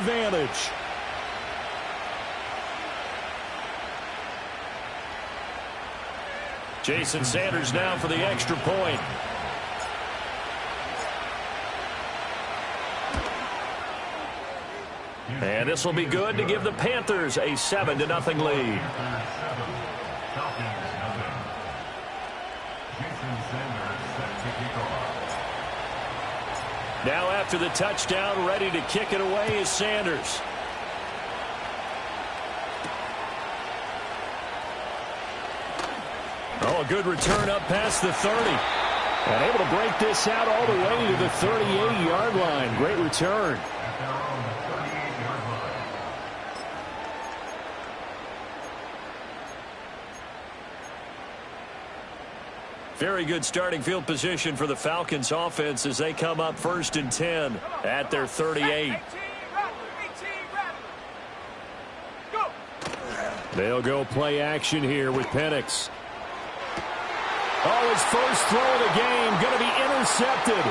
advantage. Jason Sanders now for the extra point. And this will be good to give the Panthers a 7-0 lead. Now after the touchdown, ready to kick it away is Sanders. Oh, a good return up past the 30. And able to break this out all the way to the 38-yard line. Great return. Very good starting field position for the Falcons offense as they come up 1st and 10 at their 38. They'll go play action here with Penix. Oh, his first throw of the game going to be intercepted.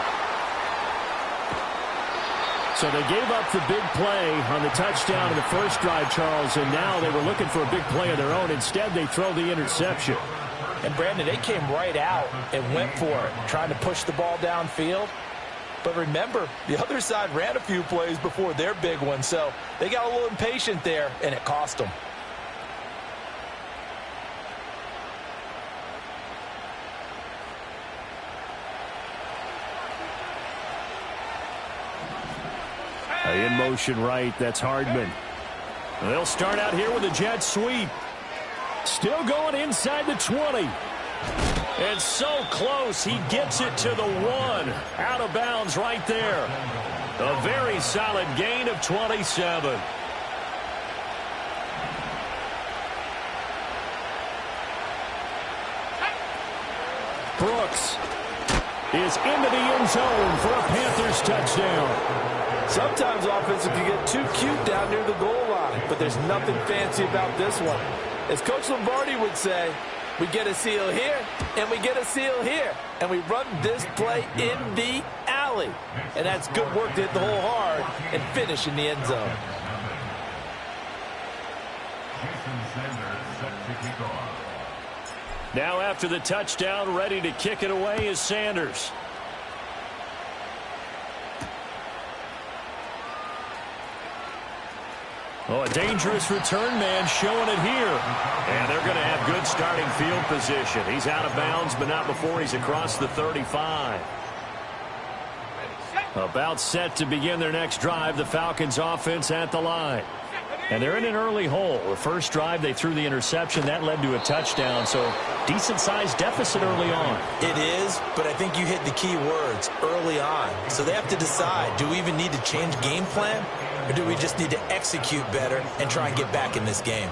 So they gave up the big play on the touchdown in the first drive, Charles, and now they were looking for a big play of their own. Instead, they throw the interception. And, Brandon, they came right out and went for it, trying to push the ball downfield. But remember, the other side ran a few plays before their big one, so they got a little impatient there, and it cost them. In motion right, that's Hardman. They'll start out here with a jet sweep. Still going inside the 20. And so close, he gets it to the 1. Out of bounds right there. A very solid gain of 27. Brooks is into the end zone for a Panthers touchdown. Sometimes offenses can get too cute down near the goal line, but there's nothing fancy about this one. As Coach Lombardi would say, we get a seal here, and we get a seal here, and we run this play in the alley. And that's good work to hit the hole hard and finish in the end zone. Now after the touchdown, ready to kick it away is Sanders. Oh, a dangerous return man showing it here. And they're going to have good starting field position. He's out of bounds, but not before he's across the 35. About set to begin their next drive, the Falcons offense at the line. And they're in an early hole. The first drive, they threw the interception. That led to a touchdown, so decent-sized deficit early on. It is, but I think you hit the key words, early on. So they have to decide, do we even need to change game plan? Or do we just need to execute better and try and get back in this game?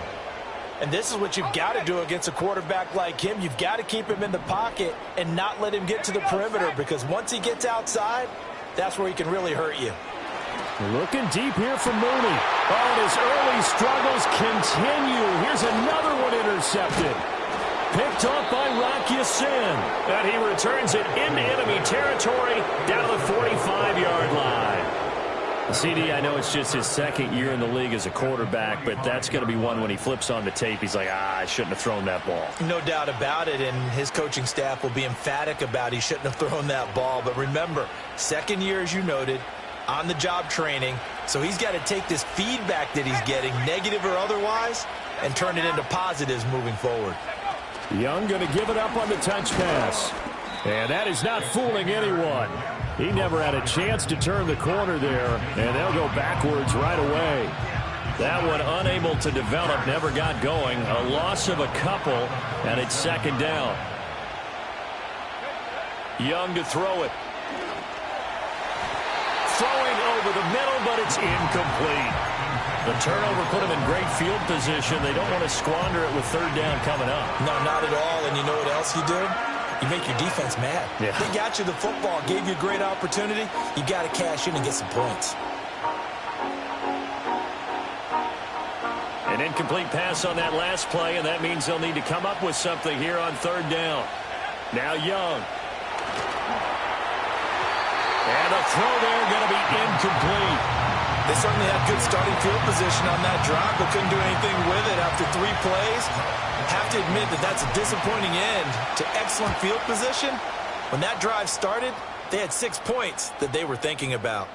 And this is what you've got to do against a quarterback like him. You've got to keep him in the pocket and not let him get to the perimeter, because once he gets outside, that's where he can really hurt you. Looking deep here for Mooney. Oh, and his early struggles continue. Here's another one intercepted. Picked off by Rock Ya-Sin. And he returns it into enemy territory down to the 45-yard line. CD, I know it's just his second year in the league as a quarterback, but that's going to be one when he flips on the tape. He's like, I shouldn't have thrown that ball. No doubt about it, and his coaching staff will be emphatic about he shouldn't have thrown that ball. But remember, second year, as you noted, on-the-job training, so he's got to take this feedback that he's getting, negative or otherwise, and turn it into positives moving forward. Young going to give it up on the touch pass. And that is not fooling anyone. He never had a chance to turn the corner there, and they'll go backwards right away. That one unable to develop, never got going. A loss of a couple, and it's second down. Young to throw it. Throwing over the middle, but it's incomplete. The turnover put him in great field position. They don't want to squander it with third down coming up. No, not at all. And you know what else you do? You make your defense mad. Yeah. They got you the football, gave you a great opportunity. You got to cash in and get some points. An incomplete pass on that last play, and that means they'll need to come up with something here on third down. Now Young. And a throw there going to be incomplete. They certainly had good starting field position on that drive, but couldn't do anything with it after 3 plays. Have to admit that that's a disappointing end to excellent field position. When that drive started, they had 6 points that they were thinking about.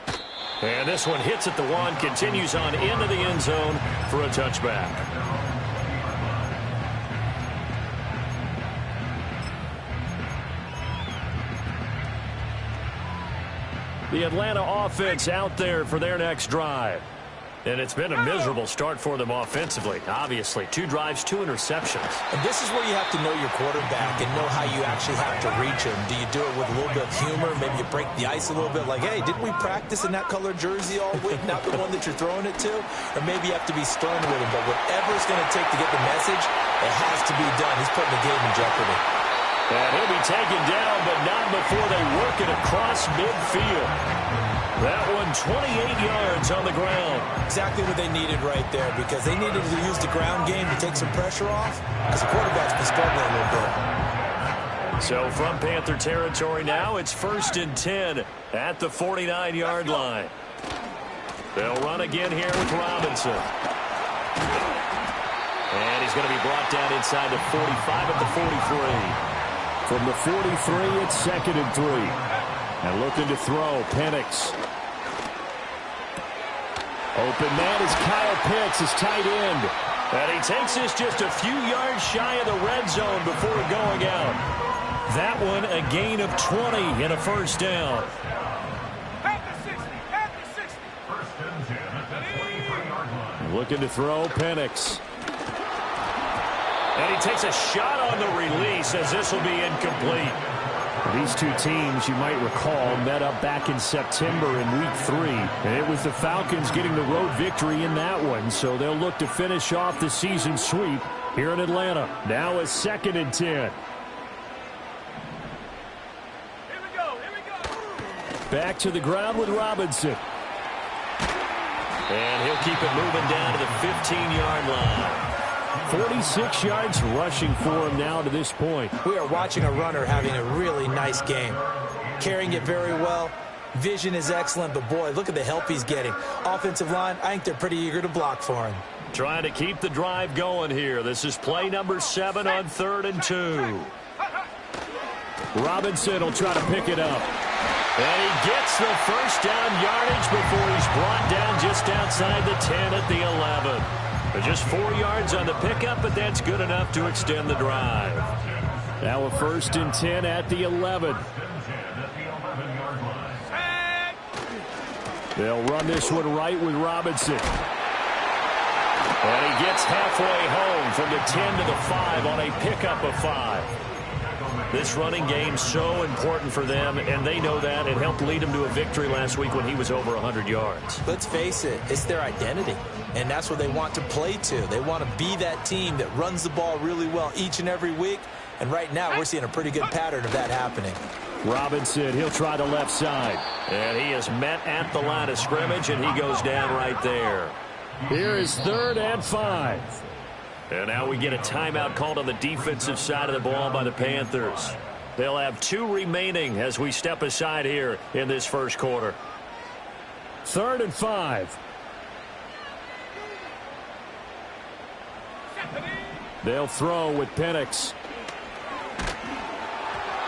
And this one hits at the 1, continues on into the end zone for a touchback. The Atlanta offense out there for their next drive. And it's been a miserable start for them offensively. Obviously, 2 drives, 2 interceptions. And this is where you have to know your quarterback and know how you actually have to reach him. Do you do it with a little bit of humor? Maybe you break the ice a little bit like, hey, didn't we practice in that colored jersey all week, not the one that you're throwing it to? Or maybe you have to be stern with him. But whatever it's going to take to get the message, it has to be done. He's putting the game in jeopardy. And he'll be taken down, but not before they work it across midfield. That one, 28 yards on the ground. Exactly what they needed right there, because they needed to use the ground game to take some pressure off, because the quarterback's been struggling a little bit. So from Panther territory now, it's 1st and 10 at the 49-yard line. They'll run again here with Robinson. And he's going to be brought down inside the 45 at the 43. From the 43, it's 2nd and 3. And looking to throw, Penix. Open man is Kyle Pitts, his tight end. And he takes this just a few yards shy of the red zone before going out. That one, a gain of 20 and a first down. Looking to throw, Penix. And he takes a shot on the release as this will be incomplete. These two teams, you might recall, met up back in September in Week 3. And it was the Falcons getting the road victory in that one, so they'll look to finish off the season sweep here in Atlanta. Now a 2nd and 10. Here we go. Back to the ground with Robinson. And he'll keep it moving down to the 15-yard line. 46 yards rushing for him now to this point. We are watching a runner having a really nice game. Carrying it very well. Vision is excellent, but boy, look at the help he's getting. Offensive line, I think they're pretty eager to block for him. Trying to keep the drive going here. This is play number 7 on 3rd and 2. Robinson will try to pick it up. And he gets the first down yardage before he's brought down just outside the 10 at the 11. Just 4 yards on the pickup, but that's good enough to extend the drive. Now a 1st and 10 at the 11. They'll run this one right with Robinson. And he gets halfway home from the 10 to the 5 on a pickup of 5. This running game so important for them, and they know that. It helped lead them to a victory last week when he was over 100 yards. Let's face it, it's their identity, and that's what they want to play to. They want to be that team that runs the ball really well each and every week, and right now we're seeing a pretty good pattern of that happening. Robinson, he'll try the left side, and he is met at the line of scrimmage, and he goes down right there. Here is 3rd and 5. And now we get a timeout called on the defensive side of the ball by the Panthers. They'll have 2 remaining as we step aside here in this first quarter. 3rd and 5. They'll throw with Penix.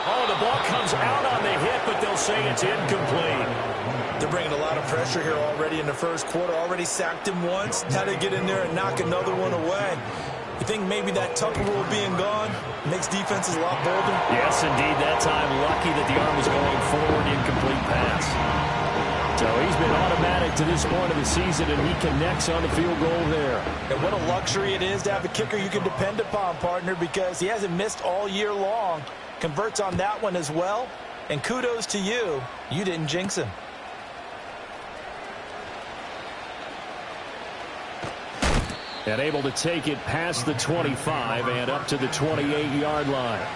Oh, the ball comes out on the hit, but they'll say it's incomplete. They're bringing a lot of pressure here already in the first quarter. Already sacked him once. Had to get in there and knock another one away. You think maybe that Tucker rule being gone makes defenses a lot bolder? Yes, indeed. That time, lucky that the arm was going forward, incomplete pass. So he's been automatic to this point of the season, and he connects on the field goal there. And what a luxury it is to have a kicker you can depend upon, partner, because he hasn't missed all year long. Converts on that one as well. And kudos to you. You didn't jinx him. And able to take it past the 25 and up to the 28-yard line.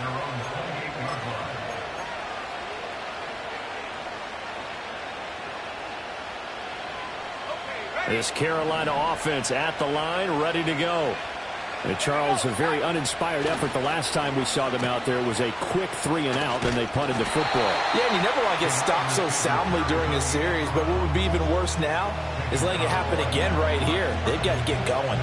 This Carolina offense at the line, ready to go. And Charles, a very uninspired effort. The last time we saw them out there was a quick 3-and-out, then they punted the football. Yeah, and you never want to get stopped so soundly during a series, but what would be even worse now is letting it happen again right here. They've got to get going.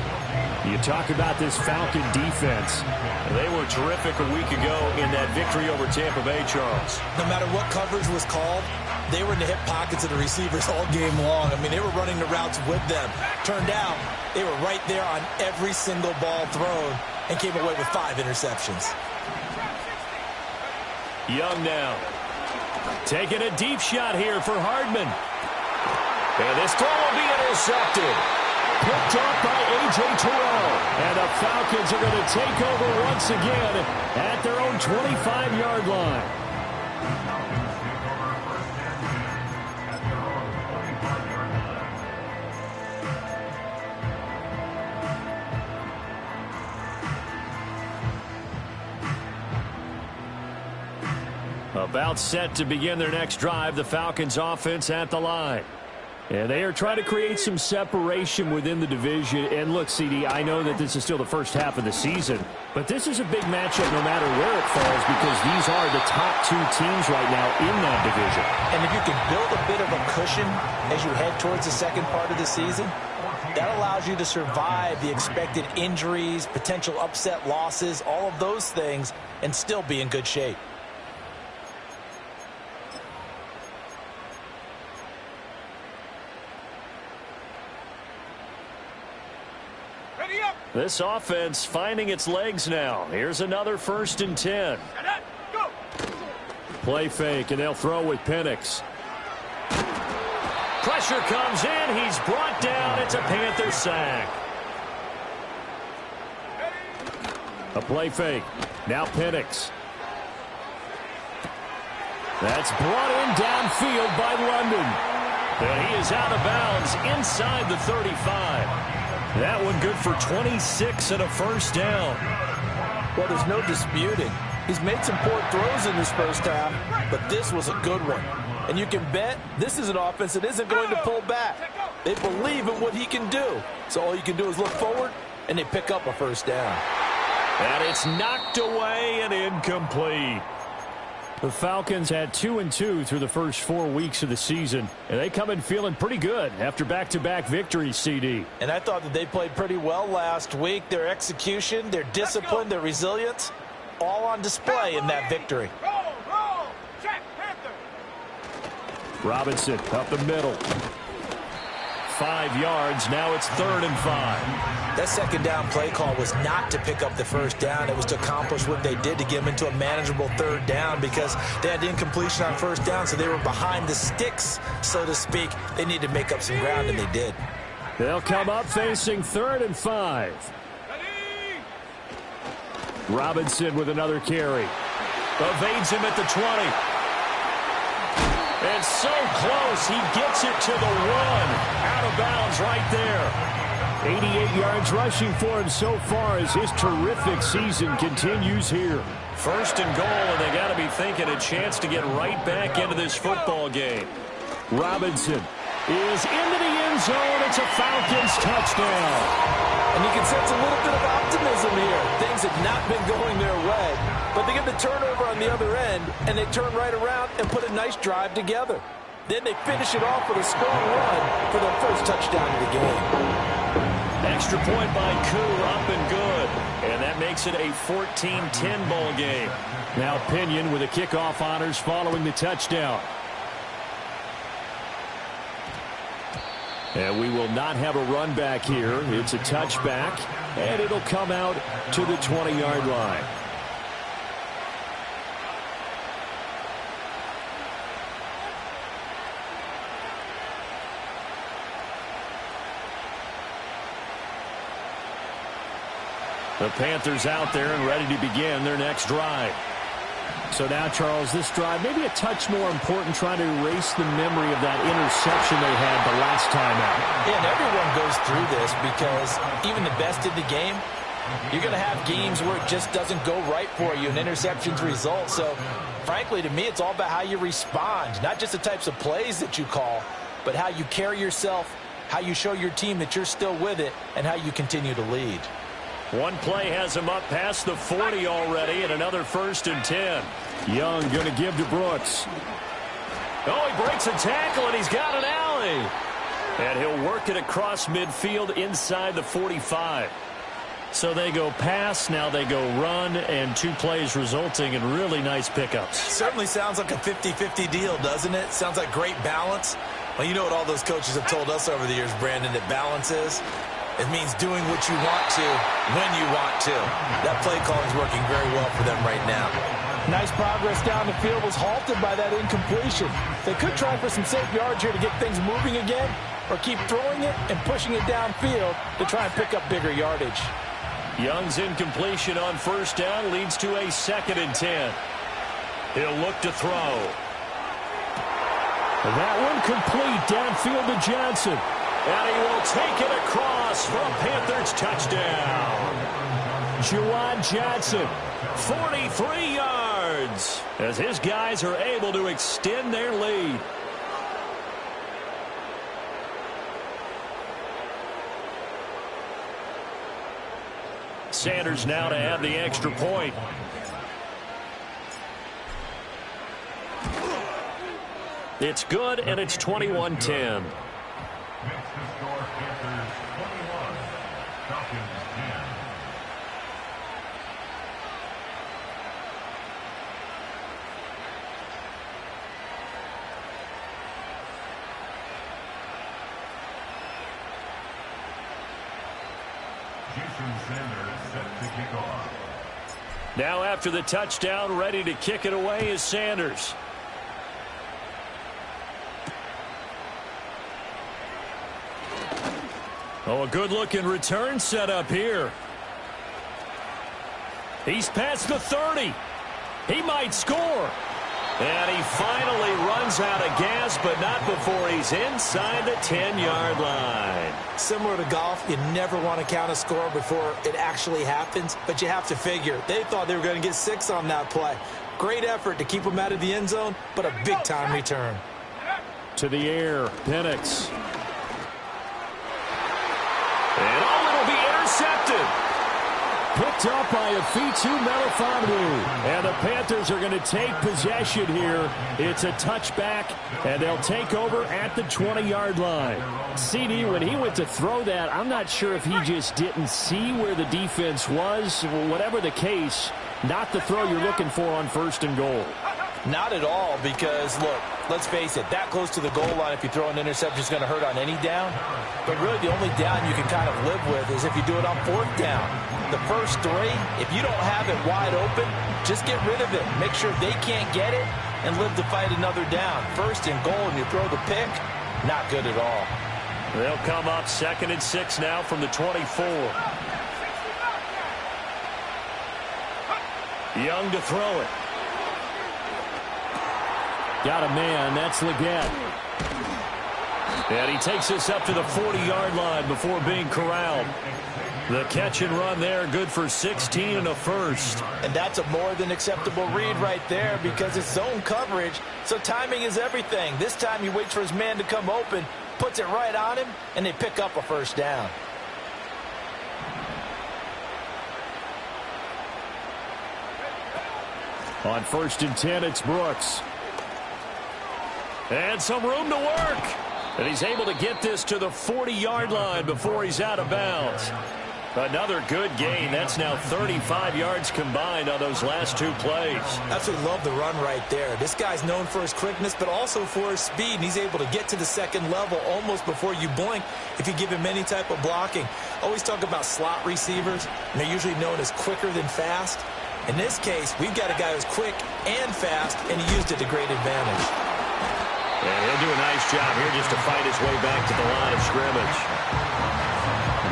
You talk about this Falcon defense. They were terrific a week ago in that victory over Tampa Bay, Charles. No matter what coverage was called, they were in the hip pockets of the receivers all game long. I mean, they were running the routes with them. Turned out, they were right there on every single ball thrown and came away with 5 interceptions. Young now. Taking a deep shot here for Hardman. And this throw will be intercepted. Picked up by A.J. Terrell. And the Falcons are going to take over once again at their own 25-yard line. About set to begin their next drive, the Falcons offense at the line. And they are trying to create some separation within the division. And look, CD, I know that this is still the first half of the season, but this is a big matchup no matter where it falls because these are the top 2 teams right now in that division. And if you can build a bit of a cushion as you head towards the second part of the season, that allows you to survive the expected injuries, potential upset losses, all of those things, and still be in good shape. This offense finding its legs now. Here's another 1st and 10. Go. Play fake, and they'll throw with Penix. Pressure comes in. He's brought down. It's a Panther sack. A play fake. Now Penix. That's brought in downfield by London. And he is out of bounds inside the 35. That one good for 26 and a 1st down. Well, there's no disputing. He's made some poor throws in this first half, but this was a good one. And you can bet this is an offense that isn't going to pull back. They believe in what he can do. So all you can do is look forward, and they pick up a 1st down. And it's knocked away and incomplete. The Falcons had 2-2 through the first 4 weeks of the season, and they come in feeling pretty good after back-to-back victories, CD. And I thought that they played pretty well last week. Their execution, their discipline, their resilience, all on display in that victory. Roll. Check, Panther. Robinson up the middle. 5 yards. Now it's 3rd and 5. That second down play call was not to pick up the 1st down. It was to accomplish what they did to get them into a manageable 3rd down because they had incompletion on 1st down, so they were behind the sticks, so to speak. They needed to make up some ground, and they did. They'll come up facing 3rd and 5. Robinson with another carry. Evades him at the 20. And so close, he gets it to the 1. Out of bounds right there. 88 yards rushing for him so far as his terrific season continues here. 1st and goal, and they got to be thinking a chance to get right back into this football game. Robinson is into the end zone. It's a Falcons touchdown. And you can sense a little bit of optimism here. Things have not been going their way, but they get the turnover on the other end, and they turn right around and put a nice drive together. Then they finish it off with a strong run for their 1st touchdown of the game. Extra point by Koo, up and good. And that makes it a 14-10 ball game. Now Pinion with the kickoff honors following the touchdown. And we will not have a run back here. It's a touchback, and it'll come out to the 20-yard line. The Panthers out there and ready to begin their next drive. So now, Charles, this drive maybe a touch more important, trying to erase the memory of that interception they had the last time out. Yeah, and everyone goes through this because even the best in the game, you're going to have games where it just doesn't go right for you and interceptions result. So, frankly, to me, it's all about how you respond, not just the types of plays that you call, but how you carry yourself, how you show your team that you're still with it, and how you continue to lead. One play has him up past the 40 already, and another 1st and 10. Young going to give to Brooks. Oh, he breaks a tackle, and he's got an alley. And he'll work it across midfield inside the 45. So they go pass, now they go run, and 2 plays resulting in really nice pickups. Certainly sounds like a 50-50 deal, doesn't it? Sounds like great balance. Well, you know what all those coaches have told us over the years, Brandon, that balance is? It means doing what you want to when you want to. That play calling is working very well for them right now. Nice progress down the field was halted by that incompletion. They could try for some safe yards here to get things moving again, or keep throwing it and pushing it downfield to try and pick up bigger yardage. Young's incompletion on 1st down leads to a 2nd and 10. He'll look to throw. That one complete downfield to Johnson. And he will take it across for a Panthers touchdown. Juwan Johnson, 43 yards, as his guys are able to extend their lead. Sanders now to add the extra point. It's good, and it's 21-10. Now after the touchdown, ready to kick it away is Sanders. Oh, a good-looking return set up here. He's past the 30. He might score. And he finally runs out of gas, but not before he's inside the 10-yard line. Similar to golf, you never want to count a score before it actually happens, but you have to figure. They thought they were going to get 6 on that play. Great effort to keep them out of the end zone, but a big-time return. To the air, Penix. And it'll be intercepted. Picked up by Afitu Melifonwu. And the Panthers are going to take possession here. It's a touchback, and they'll take over at the 20-yard line. CD, when he went to throw that, I'm not sure if he just didn't see where the defense was. Whatever the case, not the throw you're looking for on 1st and goal. Not at all, because, look, let's face it, that close to the goal line, if you throw an interception, is going to hurt on any down. But really, the only down you can kind of live with is if you do it on 4th down. The first 3, if you don't have it wide open, just get rid of it. Make sure they can't get it and live to fight another down. 1st and goal, and you throw the pick, not good at all. They'll come up 2nd and 6 now from the 24. Young to throw it. Got a man. That's Leggett. And he takes us up to the 40-yard line before being corralled. The catch and run there, good for 16 and a first. And that's a more than acceptable read right there because it's zone coverage, so timing is everything. This time he waits for his man to come open, puts it right on him, and they pick up a 1st down. On 1st and 10, it's Brooks. And some room to work. And he's able to get this to the 40-yard line before he's out of bounds. Another good gain. That's now 35 yards combined on those last 2 plays. Absolutely love the run right there. This guy's known for his quickness, but also for his speed. And he's able to get to the 2nd level almost before you blink if you give him any type of blocking. Always talk about slot receivers, and they're usually known as quicker than fast. In this case, we've got a guy who's quick and fast, and he used it to great advantage. And he'll do a nice job here just to fight his way back to the line of scrimmage.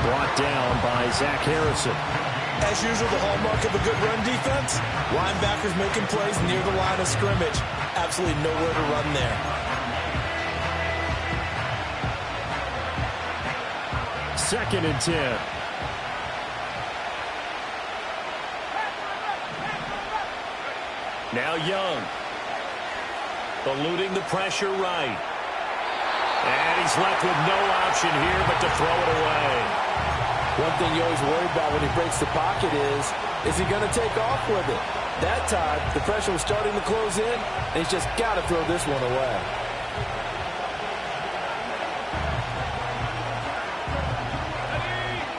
Brought down by Zach Harrison. As usual, the hallmark of a good run defense, linebackers making plays near the line of scrimmage. Absolutely nowhere to run there. Second and 10. Now Young. Eluding the pressure right. And he's left with no option here but to throw it away. Well, One thing you always worry about when he breaks the pocket is he going to take off with it? That time, the pressure was starting to close in, and he's just got to throw this one away.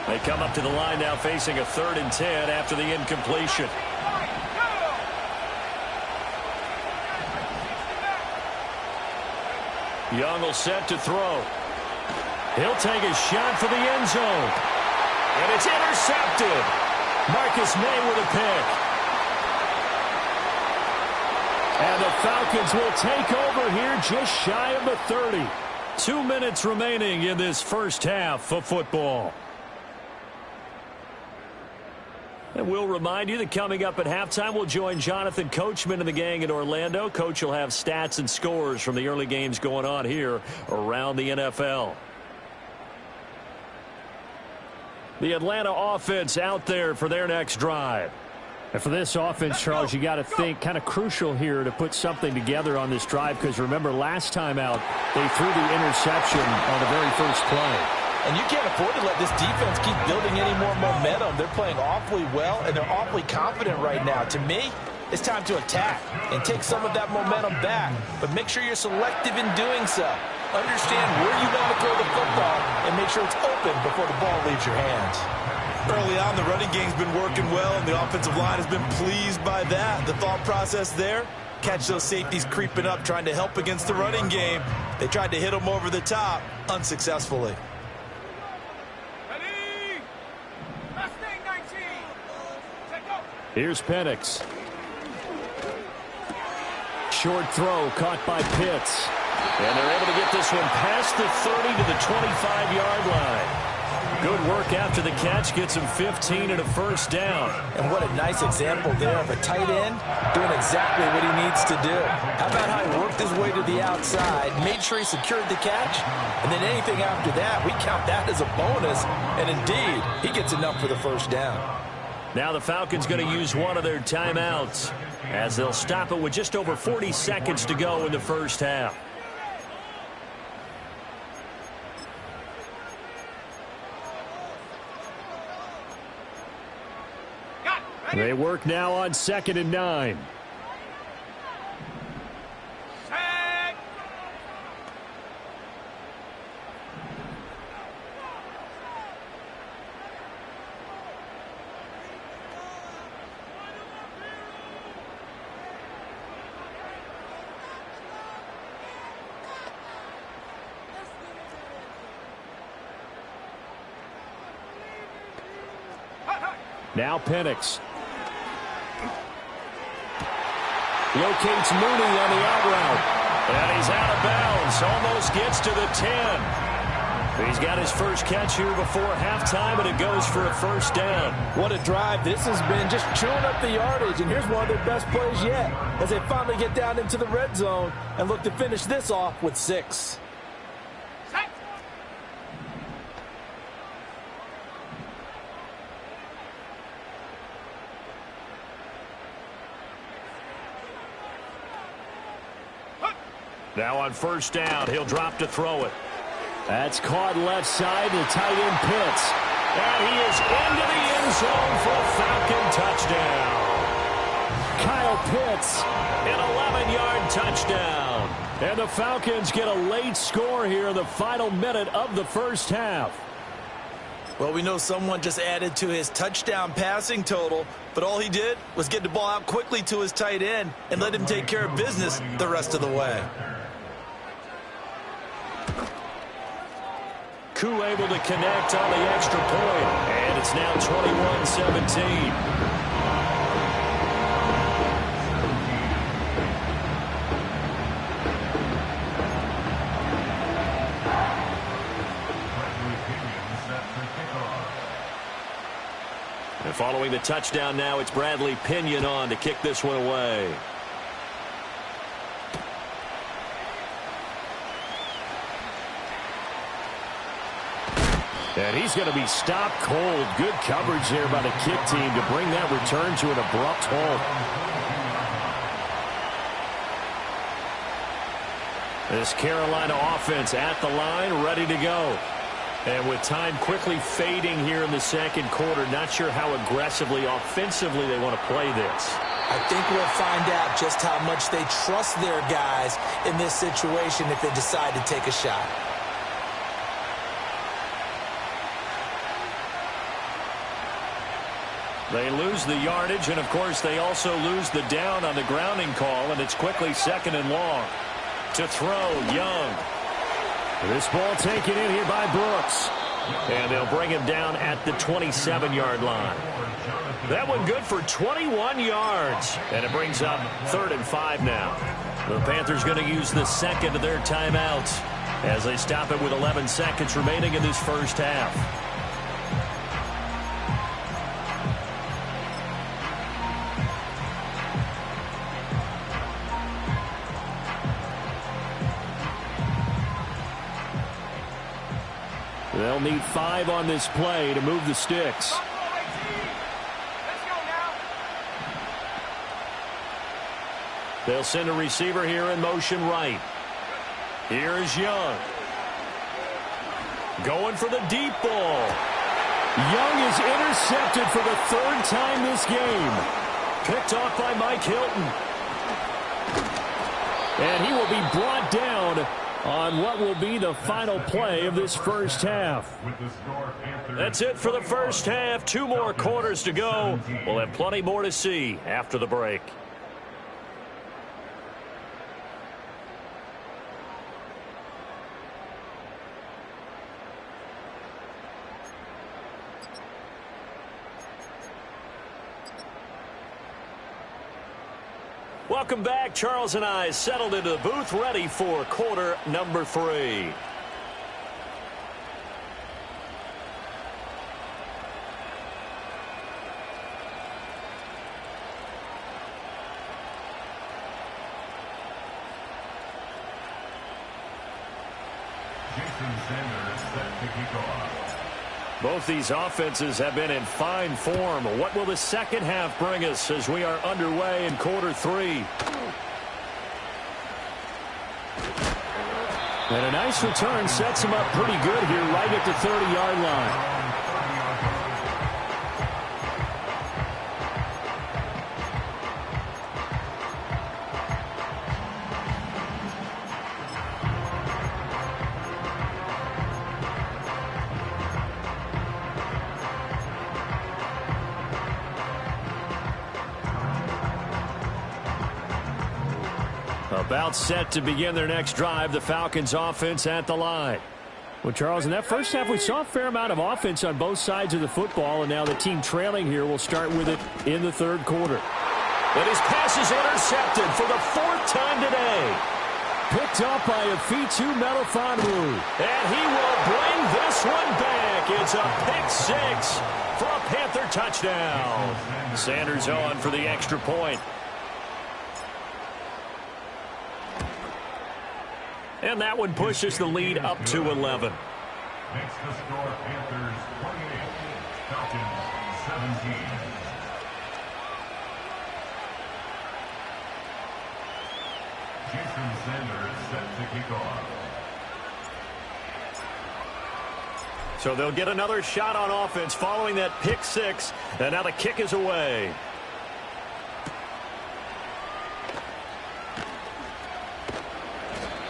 They come up to the line now facing a 3rd and 10 after the incompletion. Young will set to throw. He'll take a shot for the end zone. And it's intercepted. Marcus May with a pick. And the Falcons will take over here just shy of the 30. 2 minutes remaining in this first half of football. And we'll remind you that coming up at halftime, we'll join Jonathan Coachman and the gang in Orlando. Coach will have stats and scores from the early games going on here around the NFL. The Atlanta offense out there for their next drive. And for this offense, Charles, you got to think kind of crucial here to put something together on this drive, because remember last time out, they threw the interception on the very first play. And you can't afford to let this defense keep building any more momentum. They're playing awfully well, and they're awfully confident right now. To me, it's time to attack and take some of that momentum back. But make sure you're selective in doing so. Understand where you want to throw the football and make sure it's open before the ball leaves your hands. Early on, the running game's been working well, and the offensive line has been pleased by that. The thought process there, catch those safeties creeping up, trying to help against the running game. They tried to hit them over the top, unsuccessfully. Here's Penix. Short throw caught by Pitts. And they're able to get this one past the 30 to the 25-yard line. Good work after the catch. Gets him 15 and a first down. And what a nice example there of a tight end doing exactly what he needs to do. How about how he worked his way to the outside, made sure he secured the catch, and then anything after that, we count that as a bonus. And indeed, he gets enough for the first down. Now the Falcons going to use one of their timeouts as they'll stop it with just over 40 seconds to go in the first half. They work now on 2nd and 9. Now Penix. Locates Mooney on the out route. And he's out of bounds. Almost gets to the 10. He's got his first catch here before halftime, and it goes for a first down. What a drive this has been, just chewing up the yardage. And here's one of their best plays yet as they finally get down into the red zone and look to finish this off with 6. Now on first down, he'll drop to throw it. That's caught left side to tight end Pitts. And he is into the end zone for a Falcon touchdown. Kyle Pitts, an 11-yard touchdown. And the Falcons get a late score here in the final minute of the first half. Well, we know someone just added to his touchdown passing total, but all he did was get the ball out quickly to his tight end and let him take care of business the rest of the way. Koo able to connect on the extra point, and it's now 21-17. And following the touchdown now, it's Bradley Pinion on to kick this one away. And he's going to be stopped cold. Good coverage there by the kick team to bring that return to an abrupt halt. This Carolina offense at the line, ready to go. And with time quickly fading here in the second quarter, not sure how aggressively, offensively they want to play this. I think we'll find out just how much they trust their guys in this situation if they decide to take a shot. They lose the yardage, and, of course, they also lose the down on the grounding call, and it's quickly second and long. To throw, Young. This ball taken in here by Brooks. And they'll bring him down at the 27-yard line. That one good for 21 yards. And it brings up 3rd and 5 now. The Panthers going to use the second of their timeouts as they stop it with 11 seconds remaining in this first half. They'll need 5 on this play to move the sticks. Let's go now. They'll send a receiver here in motion right. Here's Young. Going for the deep ball. Young is intercepted for the 3rd time this game. Picked off by Mike Hilton. And he will be brought down on what will be the final play of this first half. That's it for the first half. 2 more quarters to go. We'll have plenty more to see after the break. Welcome back. Charles and I settled into the booth, ready for quarter number 3. Both these offenses have been in fine form. What will the second half bring us as we are underway in quarter 3? And a nice return sets him up pretty good here right at the 30-yard line. About set to begin their next drive, the Falcons offense at the line. Well, Charles, in that first half, we saw a fair amount of offense on both sides of the football, and now the team trailing here will start with it in the third quarter. And his pass is intercepted for the 4th time today. Picked up by Afitu Melifonwu. And he will bring this one back. It's a pick 6 for a Panther touchdown. Sanders on for the extra point. And that one pushes the lead up to 11. Makes the score Panthers 28, Falcons 17. Jason Sanders set to kick off. So they'll get another shot on offense following that pick 6. And now the kick is away.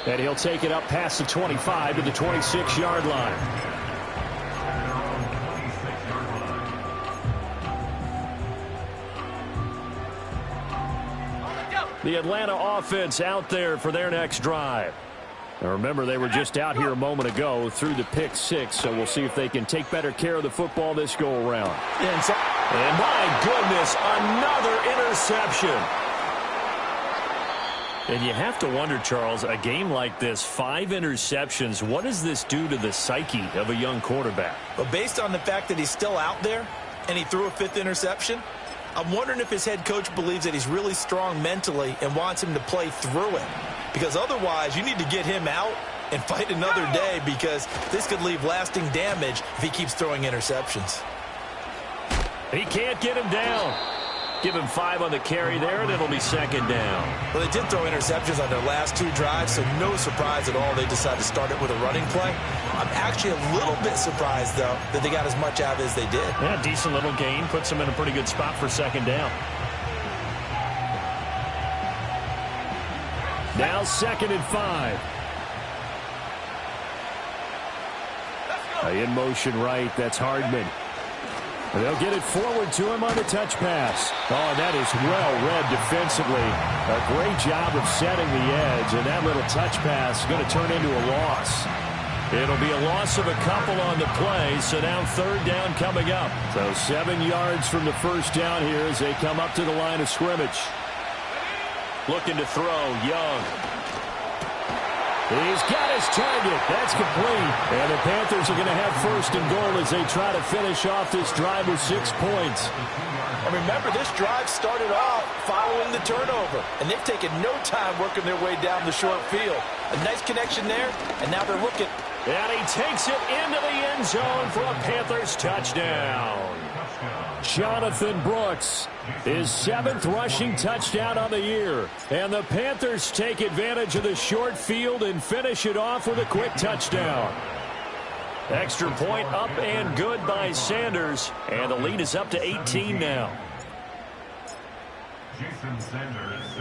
And he'll take it up past the 25 to the 26-yard line. The Atlanta offense out there for their next drive. Now remember, they were just out here a moment ago through the pick 6, so we'll see if they can take better care of the football this go-around. And my goodness, another interception. And you have to wonder, Charles, a game like this, 5 interceptions, what does this do to the psyche of a young quarterback? But based on the fact that he's still out there and he threw a 5th interception, I'm wondering if his head coach believes that he's really strong mentally and wants him to play through it. Because otherwise, you need to get him out and fight another day, because this could leave lasting damage if he keeps throwing interceptions. He can't get him down. Give him 5 on the carry there, and it'll be second down. Well, they did throw interceptions on their last 2 drives, so no surprise at all they decided to start it with a running play. I'm actually a little bit surprised, though, that they got as much out as they did. Yeah, decent little gain. Puts them in a pretty good spot for second down. Now 2nd and 5. In motion right, that's Hardman. They'll get it forward to him on the touch pass. Oh, that is well read defensively. A great job of setting the edge, and that little touch pass is going to turn into a loss. It'll be a loss of a couple on the play, so now 3rd down coming up. So 7 yards from the first down here as they come up to the line of scrimmage. Looking to throw, Young. He's got his target. That's complete. And the Panthers are going to have 1st and goal as they try to finish off this drive with 6 points. And remember, this drive started off following the turnover. And they've taken no time working their way down the short field. A nice connection there, and now they're looking. And he takes it into the end zone for a Panthers touchdown. Jonathan Brooks, his 7th rushing touchdown on the year. And the Panthers take advantage of the short field and finish it off with a quick touchdown. Extra point up and good by Sanders. And the lead is up to 18 now.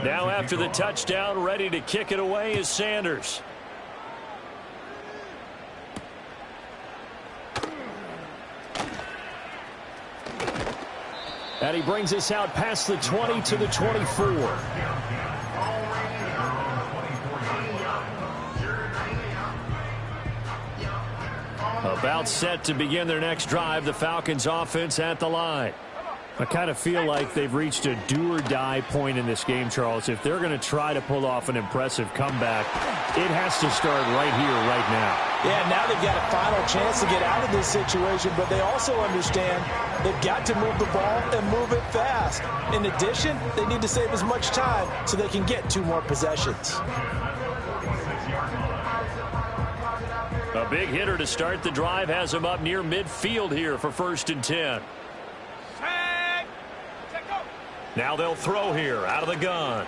Now after the touchdown, ready to kick it away is Sanders. And he brings us out past the 20 to the 24. About set to begin their next drive, the Falcons offense at the line. I kind of feel like they've reached a do-or-die point in this game, Charles. If they're going to try to pull off an impressive comeback, it has to start right here, right now. Yeah, now they've got a final chance to get out of this situation, but they also understand they've got to move the ball and move it fast. In addition, they need to save as much time so they can get 2 more possessions. A big hitter to start the drive has him up near midfield here for 1st and 10. Now they'll throw here out of the gun.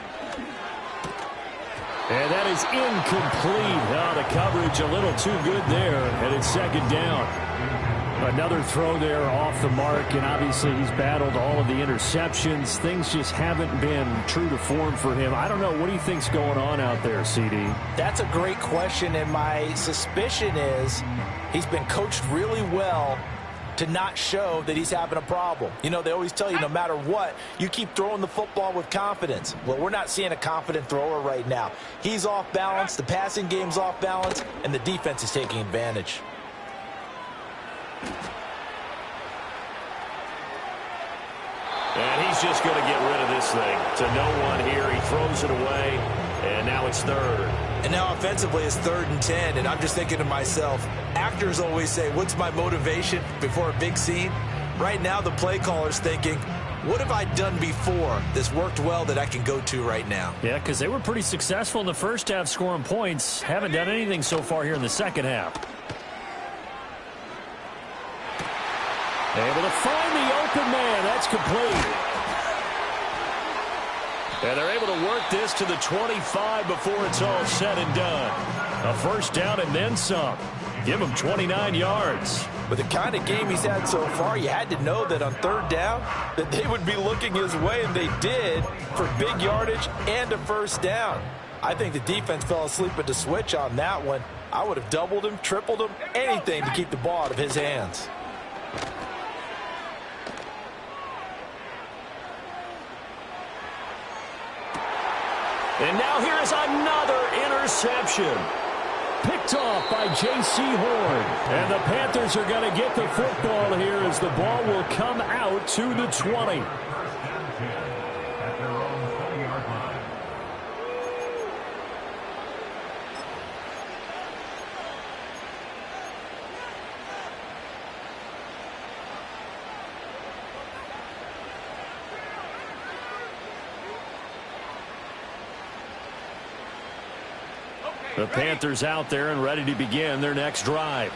And that is incomplete. Oh, the coverage a little too good there, and it's 2nd down. Another throw there off the mark, and obviously he's battled all of the interceptions. Things just haven't been true to form for him. I don't know. What do you think's going on out there, CD? That's a great question, and my suspicion is he's been coached really well to not show that he's having a problem. You know, they always tell you no matter what, you keep throwing the football with confidence. Well, we're not seeing a confident thrower right now. He's off balance, the passing game's off balance, and the defense is taking advantage. And he's just going to get rid of this thing. To no one here. He throws it away, and now it's 3rd. And now offensively it's 3rd and 10, and I'm just thinking to myself, actors always say, what's my motivation before a big scene? Right now the play caller's thinking, what have I done before that's worked well that I can go to right now? Yeah, because they were pretty successful in the first half scoring points. Haven't done anything so far here in the second half. Able to find the open man. That's complete. And they're able to work this to the 25 before it's all said and done. A 1st down and then some. Give him 29 yards. With the kind of game he's had so far, you had to know that on 3rd down that they would be looking his way, and they did, for big yardage and a 1st down. I think the defense fell asleep at the switch on that one. I would have doubled him, tripled him, anything to keep the ball out of his hands. And now here's another interception. Picked off by J.C. Horn. And the Panthers are going to get the football here as the ball will come out to the 20. The Panthers out there and ready to begin their next drive.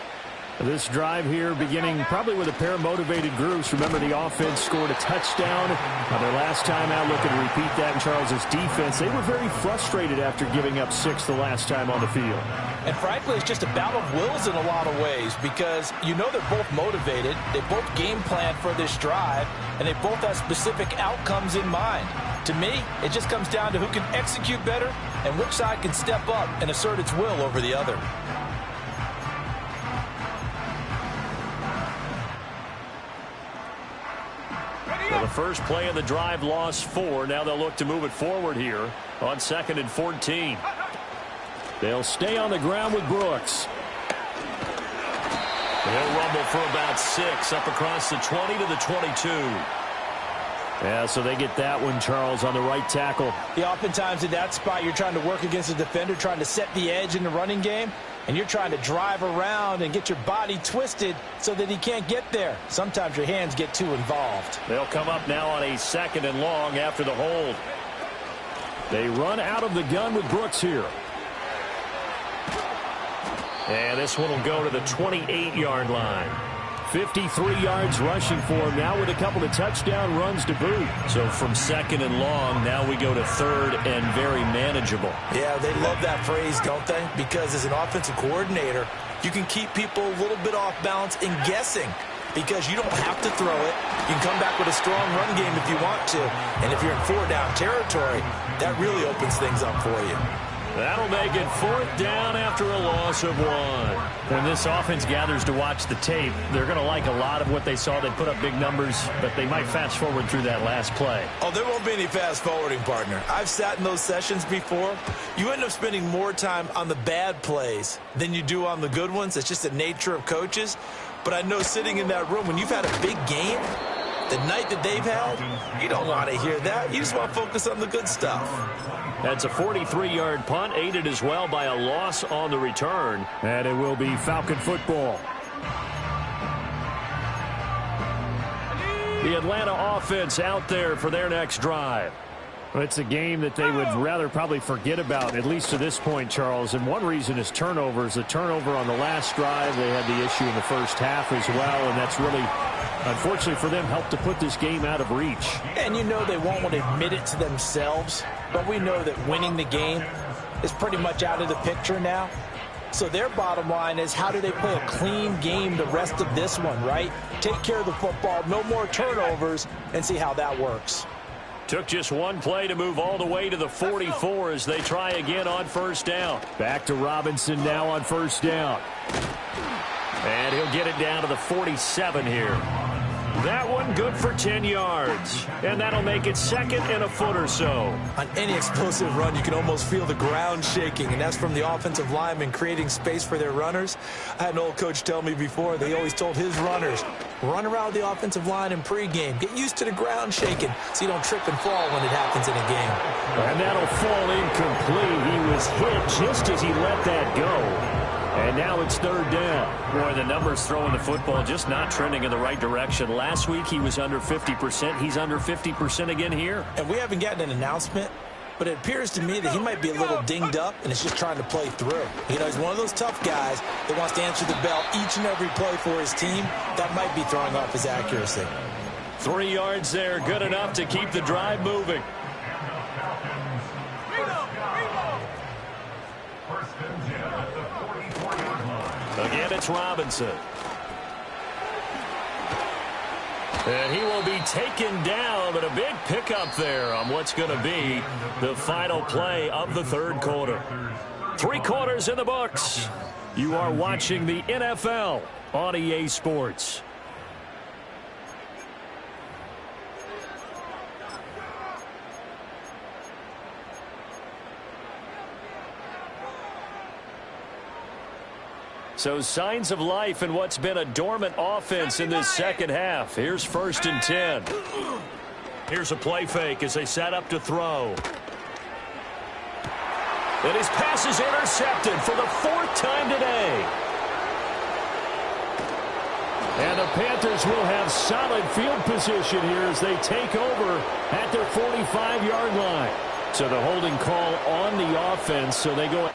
This drive here beginning probably with a pair of motivated groups. Remember, the offense scored a touchdown on their last time out. Looking to repeat that in Charles's defense. They were very frustrated after giving up 6 the last time on the field. And frankly, it's just a battle of wills in a lot of ways because you know they're both motivated. They both game plan for this drive, and they both have specific outcomes in mind. To me, it just comes down to who can execute better and which side can step up and assert its will over the other. Well, the first play of the drive lost 4. Now they'll look to move it forward here on 2nd and 14. They'll stay on the ground with Brooks. They'll rumble for about 6 up across the 20 to the 22. Yeah, so they get that one, Charles, on the right tackle. Yeah, oftentimes in that spot, you're trying to work against a defender, trying to set the edge in the running game, and you're trying to drive around and get your body twisted so that he can't get there. Sometimes your hands get too involved. They'll come up now on a 2nd and long after the hold. They run out of the gun with Brooks here. And this one will go to the 28-yard line. 53 yards rushing for him now with a couple of touchdown runs to boot. So from 2nd and long, now we go to 3rd and very manageable. Yeah, they love that phrase, don't they? Because as an offensive coordinator, you can keep people a little bit off balance and guessing because you don't have to throw it. You can come back with a strong run game if you want to. And if you're in 4-down territory, that really opens things up for you. That'll make it 4th down after a loss of 1. When this offense gathers to watch the tape, they're going to like a lot of what they saw. They put up big numbers, but they might fast forward through that last play. Oh, there won't be any fast forwarding, partner. I've sat in those sessions before. You end up spending more time on the bad plays than you do on the good ones. It's just the nature of coaches. But I know sitting in that room, when you've had a big game, the night that they've had, you don't want to hear that. You just want to focus on the good stuff. That's a 43-yard punt, aided as well by a loss on the return. And it will be Falcon football. The Atlanta offense out there for their next drive. It's a game that they would rather probably forget about, at least to this point, Charles. And one reason is turnovers. The turnover on the last drive, they had the issue in the first half as well, and that's really, unfortunately for them, helped to put this game out of reach. And you know they won't want to admit it to themselves, but we know that winning the game is pretty much out of the picture now. So their bottom line is, how do they play a clean game the rest of this one, right? Take care of the football, no more turnovers, and see how that works. Took just one play to move all the way to the 44 as they try again on 1st down. Back to Robinson now on 1st down. And he'll get it down to the 47 here. That one good for 10 yards. And that'll make it 2nd and a foot or so. On any explosive run, you can almost feel the ground shaking, and that's from the offensive linemen creating space for their runners. I had an old coach tell me before, they always told his runners, run around the offensive line in pregame. Get used to the ground shaking so you don't trip and fall when it happens in a game. And that'll fall incomplete. He was hit just as he let that go. And now it's 3rd down. Boy, the numbers throwing the football just not trending in the right direction. Last week he was under 50%. He's under 50% again here. And we haven't gotten an announcement, but it appears to me that he might be a little dinged up and is just trying to play through. You know, he's one of those tough guys that wants to answer the bell each and every play for his team. That might be throwing off his accuracy. 3 yards there, good enough to keep the drive moving. Again, it's Robinson. And he will be taken down, but a big pickup there on what's going to be the final play of the 3rd quarter. 3 quarters in the books. You are watching the NFL on EA Sports. So signs of life in what's been a dormant offense in this 2nd half. Here's 1st and 10. Here's a play fake as they set up to throw. And his pass is intercepted for the 4th time today. And the Panthers will have solid field position here as they take over at their 45-yard line. So the holding call on the offense, so they go